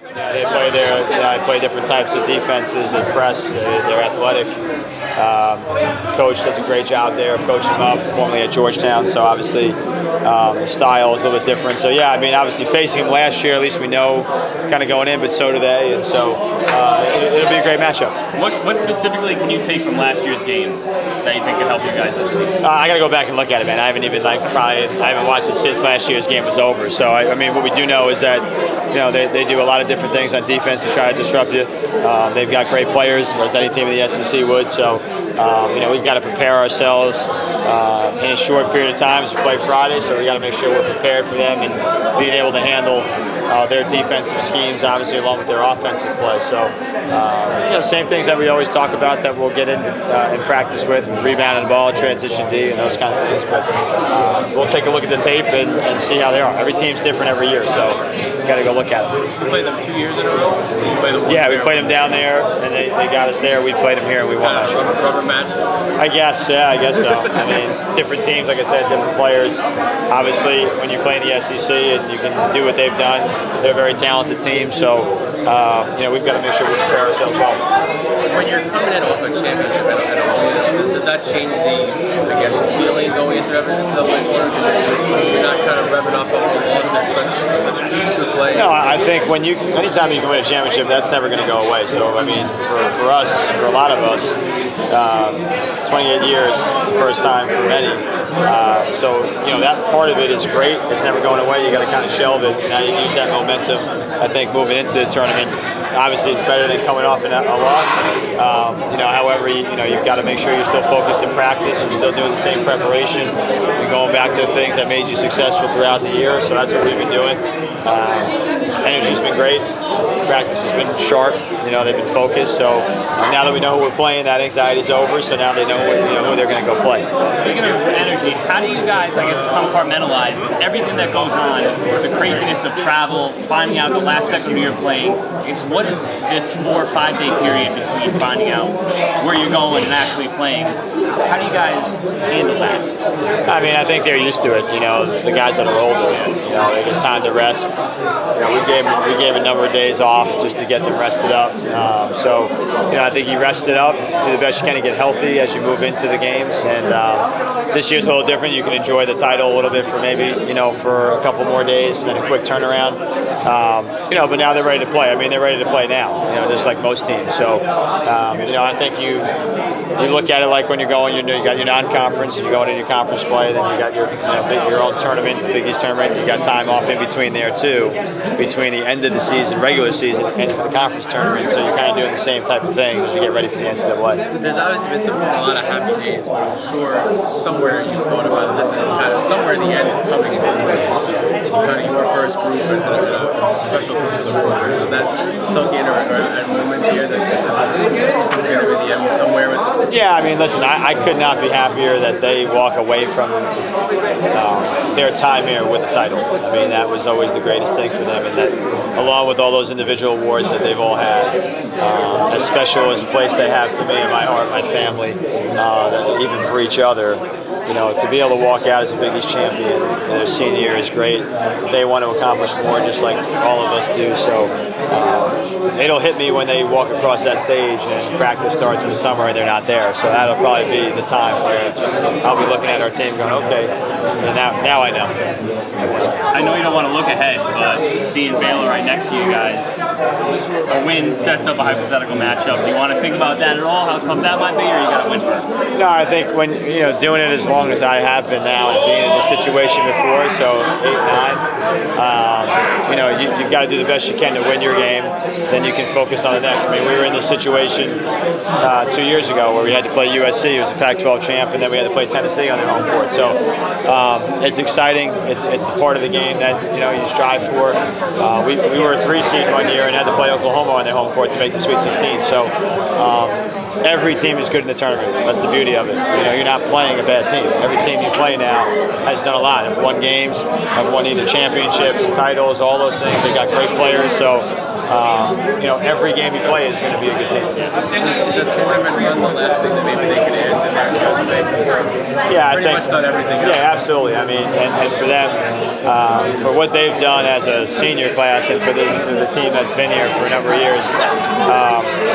Yeah, they play different types of defenses. They press. They're athletic. Coach does a great job there of coaching them up, formerly at Georgetown, so obviously the style is a little bit different. So yeah, I mean, obviously facing them last year, at least we know kind of going in, but so do they, and so it'll be a great matchup. What specifically can you take from last year's game that you think can help you guys this week? I got to go back and look at it, man. I haven't watched it since last year's game was over. So I mean, what we do know is that they do a lot of different things on defense to try to disrupt you. They've got great players, as any team in the SEC would. So we've got to prepare ourselves in a short period of time as we play Friday. So we got to make sure we're prepared for them and being able to handle their defensive schemes, obviously, along with their offensive play. So same things that we always talk about that we'll get in practice with rebounding the ball, transition D, and those kind of things. But we'll take a look at the tape and see how they are. Every team's different every year, so we got to go look at it. You played them 2 years in a row? Yeah, we played them down there, and they got us there. We played them here, and we won that show. Rubber match? I guess so. I mean, different teams, like I said, different players. Obviously, when you play in the SEC and you can do what they've done, they're a very talented team. So, we've got to make sure we prepare ourselves well. When you're coming in off a championship at Aliyyah, does that change the feeling going into the NCAA tournament? You're not kind of revving up on the loss. There's such speed to play. No, I think anytime you can win a championship, that's never going to go away. So, I mean, for us, for a lot of us, 28 years, it's the first time for many. So, that part of it is great. It's never going away. You got to kind of shelve it. Now you use that momentum, I think, moving into the tournament. Obviously, it's better than coming off a loss. However, you've got to make sure you're still focused in practice. You're still doing the same preparation. You're going back to the things that made you successful throughout the year. So that's what we've been doing. Energy's been great. Practice has been sharp. They've been focused. So now that we know who we're playing, that anxiety's over. So now they know who they're going to go play. Speaking of energy, how do you guys, compartmentalize everything that goes on, the craziness of travel, finding out the last second you're playing? What is this 4 or 5 day period between finding out where you're going and actually playing? How do you guys handle that? I mean, I think they're used to it. The guys that are older, they get time to rest. We gave a number of days off just to get them rested up. I think you rest it up, do the best you can to get healthy as you move into the games. And this year's a little different. You can enjoy the title a little bit for for a couple more days, then a quick turnaround. But now they're ready to play. I mean, they're ready to play now, just like most teams. So, I think you look at it like when you're going, you got your non-conference, and you're going into your conference play, then you got your own tournament, the Big East tournament. You got time off in between there too, between the end of the season, regular season, and the conference tournament. So you're kind of doing the same type of thing as you get ready for the NCAA. There's obviously been a lot of happy days, but I'm sure somewhere you've thought about this is kind of somewhere in the end it's coming in this way. Kind of your first group and a special group of the world. Does that sunk in or at moments here that this is going to be the end somewhere with this? Yeah, I mean, listen, I could not be happier that they walk away from their time here with the title. I mean, that was always the greatest thing for them, and that along with all those individual awards that they've all had, as special as a place they have to me and my heart, my family, even for each other. To be able to walk out as a Big East champion in their senior year is great. They want to accomplish more, just like all of us do. So it'll hit me when they walk across that stage and practice starts in the summer and they're not there. So that'll probably be the time where I'll be looking at our team going, okay, and now I know. I know you don't want to look ahead, but seeing Baylor right next to you guys, a win sets up a hypothetical matchup. Do you want to think about that at all? How tough that might be, or you got to win first? No, I think when doing it as long as I have been now and being in this situation before, so 8, 9, you've got to do the best you can to win your game. Then you can focus on the next. I mean, we were in this situation 2 years ago where we had to play USC, who was a Pac-12 champ, and then we had to play Tennessee on their home court. So it's exciting. It's the part of the game that you strive for. We were a 3 seed one year and had to play Oklahoma on their home court to make the Sweet 16. So every team is good in the tournament. That's the beauty of it. You're not playing a bad team. Every team you play now has done a lot. Have won games, have won either championships, titles, all those things. They got great players. So every game you play is going to be a good team. Is a tournament run the last thing that maybe they could add to their resume? Yeah, I pretty think much done everything else. Yeah, absolutely. I mean, and for them, for what they've done as a senior class, and for the team that's been here for a number of years,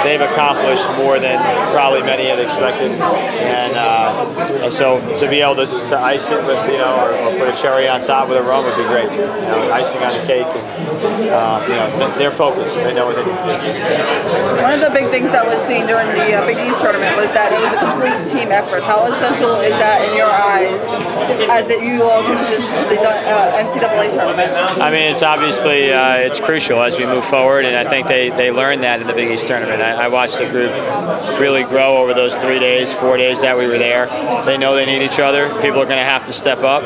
they've accomplished more than probably many had expected. And so to be able to ice it with, or put a cherry on top with a rum would be great. Icing on the cake, and they're focused. They know what they do. One of the big things that was seen during the Big East tournament was that it was a complete team effort. How essential is that in your eyes as you all transition to the NCAA tournament? I mean, it's obviously it's crucial as we move forward, and I think they learned that in the Big East tournament. I watched the group really grow over those 3 days, 4 days that we were there. They know they need each other. People are going to have to step up.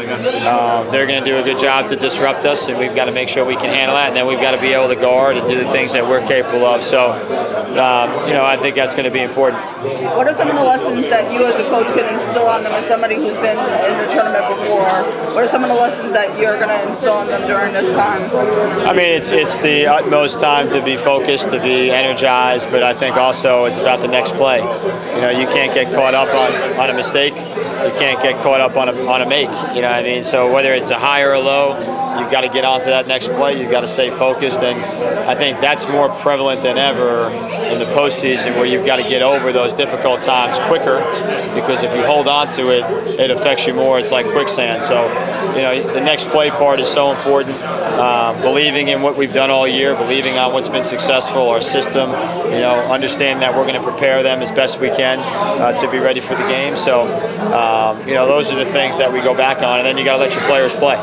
They're going to do a good job to disrupt us, and we've got to make sure we can handle that, and then we've got to be able to guard and do the things that we're capable of. So, I think that's going to be important. What are some of the lessons that you as a coach can instill on them as somebody who's been in the tournament before? What are some of the lessons that you're going to instill on them during this time? I mean, it's the utmost time to be focused, to be energized, but I think also it's about the next play. You can't get caught up on a mistake. You can't get caught up on a make. You know what I mean? So whether it's a high or a low, you've got to get on to that next play. You've got to stay focused, and I think that's more prevalent than ever in the postseason, where you've got to get over those difficult times quicker, because if you hold on to it, it affects you more. It's like quicksand. So, the next play part is so important. Believing in what we've done all year, believing on what's been successful, our system, understanding that we're going to prepare them as best we can to be ready for the game. So, those are the things that we go back on, and then you got to let your players play.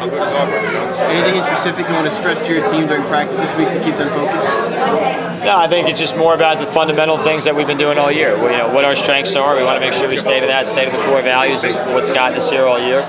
Anything in specific you want to stress to your team during practice this week to keep them focused? No, I think it's just more about the fundamental things that we've been doing all year. What our strengths are. We want to make sure we stay to that, stay to the core values of what's gotten us here all year.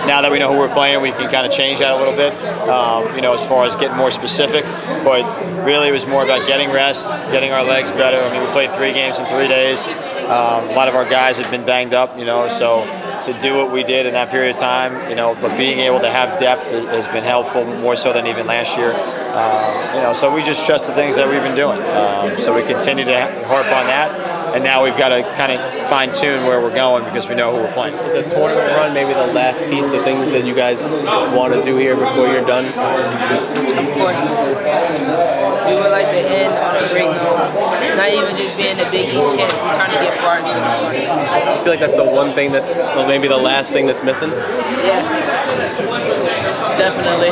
Now that we know who we're playing, we can kind of change that a little bit, as far as getting more specific. But really, it was more about getting rest, getting our legs better. I mean, we played 3 games in 3 days. A lot of our guys have been banged up, so to do what we did in that period of time, but being able to have depth has been helpful, more so than even last year. So we just trust the things that we've been doing. So we continue to harp on that, and now we've got to kind of fine-tune where we're going because we know who we're playing. Is a tournament run maybe the last piece of things that you guys want to do here before you're done? Of course. We would like to end on a great note. Not even just being the Big East champ, we're trying to get far into the tournament. I feel like that's the one thing that's maybe the last thing that's missing. Yeah. Definitely.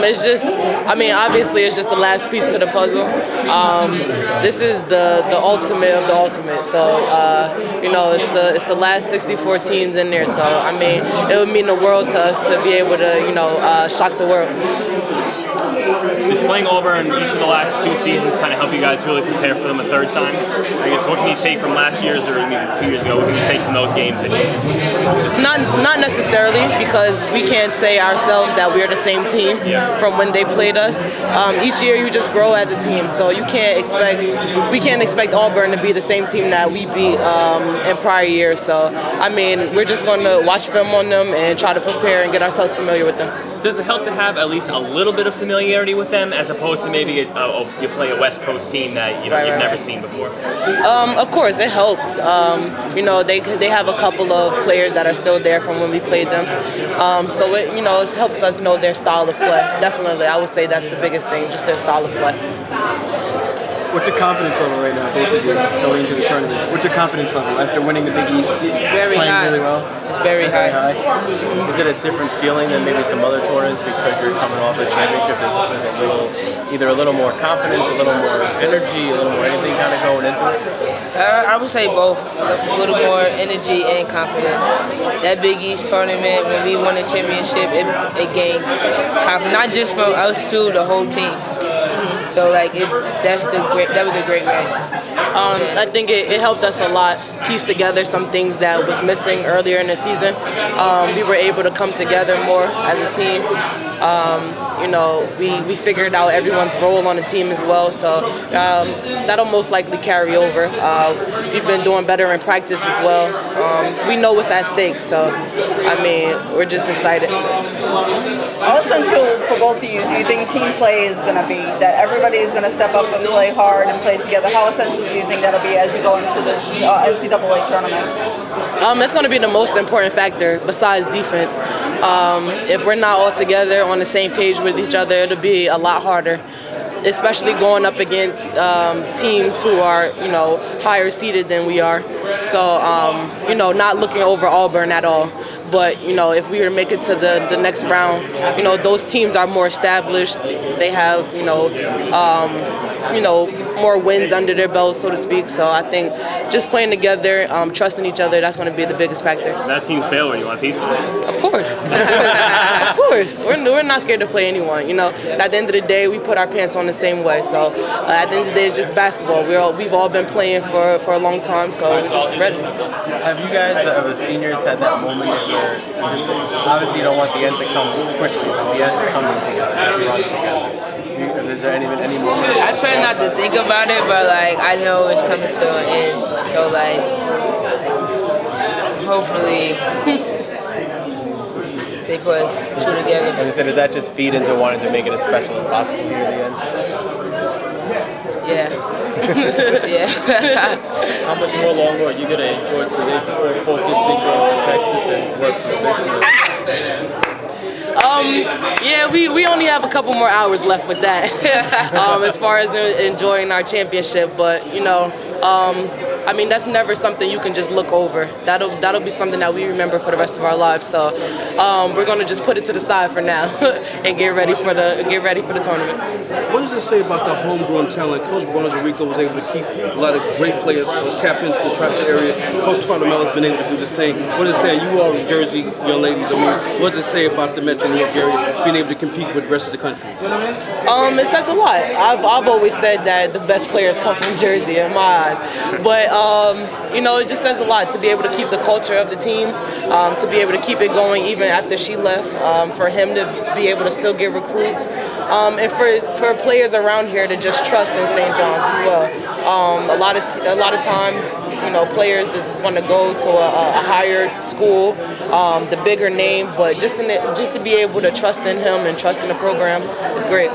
It's just, obviously it's just the last piece to the puzzle. This is the ultimate of the ultimate. So, it's the last 64 teams in there. So, it would mean the world to us to be able to, shock the world. Does playing Auburn each of the last 2 seasons kind of help you guys really prepare for them a third time? I guess what can you take from last year's or maybe 2 years ago? What can you take from those games? Not necessarily, because we can't say ourselves that we're the same team from when they played us. Each year you just grow as a team, so we can't expect Auburn to be the same team that we beat in prior years. So we're just going to watch film on them and try to prepare and get ourselves familiar with them. Does it help to have at least a little bit of familiarity with them, as opposed to maybe you play a West Coast team that you've never seen before? Of course, it helps. They have a couple of players that are still there from when we played them, so it helps us know their style of play. Definitely, I would say that's the biggest thing, just their style of play. What's your confidence level right now, both of you, going into the tournament? What's your confidence level after winning the Big East? Very playing high. really well? It's very high. Is it a different feeling than maybe some other tournaments because you're coming off a championship? There's either a little more confidence, a little more energy, a little more anything kind of going into it? I would say both. A little more energy and confidence. That Big East tournament, when we won the championship, it gained confidence, not just from us two, the whole team. So that was a great way. I think it helped us a lot piece together some things that was missing earlier in the season. We were able to come together more as a team. We figured out everyone's role on the team as well, so that'll most likely carry over. We've been doing better in practice as well. We know what's at stake, so we're just excited. How essential for both of you do you think team play is going to be? That everybody is going to step up and play hard and play together. How essential do you think that'll be as you go into this NCAA tournament? It's going to be the most important factor besides defense. If we're not all together on the same page with each other, it'll be a lot harder, especially going up against teams who are, higher seeded than we are. So, not looking over Auburn at all. But, if we were to make it to the next round, those teams are more established. They have, more wins under their belts, so to speak. So I think just playing together, trusting each other, that's going to be the biggest factor. That team's Baylor. You want a piece of it? Of course. Of course. We're not scared to play anyone. So at the end of the day, we put our pants on the same way. So at the end of the day, it's just basketball. We've all been playing for a long time, so we're just ready. Have you guys, the seniors, had that moment where obviously you don't want the end to come quickly, but the end is coming together, run together? Is there any moment? I try not to think about it, but I know it's coming to an end. So hopefully they put us two together. And so does that just feed into wanting to make it as special as possible here at the end? Yeah. Yeah. How much more longer are you gonna enjoy today before focusing on Texas and work for the next year? We only have a couple more hours left with that as far as enjoying our championship. But, that's never something you can just look over. That'll be something that we remember for the rest of our lives. So we're going to just put it to the side for now and get ready for the tournament. What does it say about the homegrown talent? Coach Rico was able to keep a lot of great players tap into the tri-state area. Coach Tartamella has been able to do the same. What does it say? You all Jersey young ladies, what does it say about the Metro New York area being able to compete with the rest of the country? It says a lot. I've always said that the best players come from Jersey in my eyes. But, it just says a lot to be able to keep the culture of the team, to be able to keep it going even after she left, for him to be able to still get recruits, and for players around here to just trust in St. John's as well. A lot of times, players that want to go to a higher school, the bigger name, but just to be able to trust in him and trust in the program is great.